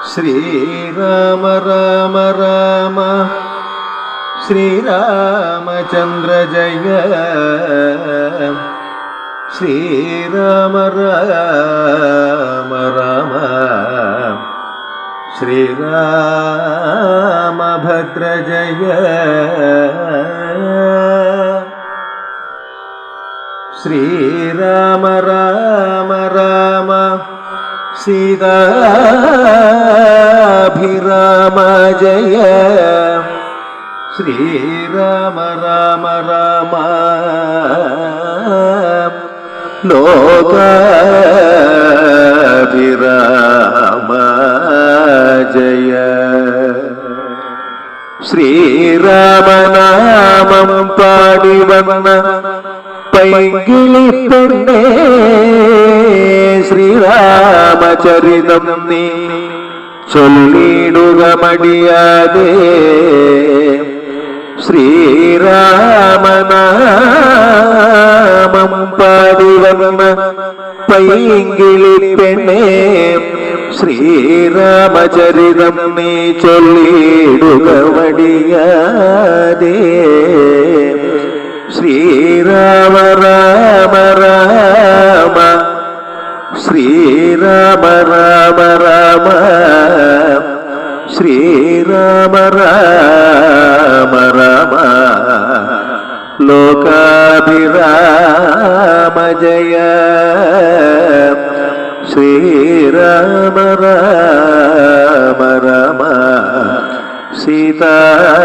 श्रीराम राम राम श्रीरामचंद्र जय श्रीराम राम राम श्रीरामभद्र जय श्रीराम राम राम सीताभिराम जय श्रीराम राम राम लोकाभिराम जय श्रीरामनामं पाടി വന്ന പൈങ്കിളിപ്പെണ്ണേ ശ്രീരാമചരിതം നീ ചൊല്ലിടുക മടിയാതെ ശ്രീരാമനാമം പാടി വന്ന പൈങ്കിളിപ്പെണ്ണേ ശ്രീരാമചരിതം നീ ചൊല്ലിടുക മടിയാതെ श्रीराम राम राम श्रीराम राम राम श्रीराम राम राम लोकाभिराम जय श्रीराम राम राम सीताभिराम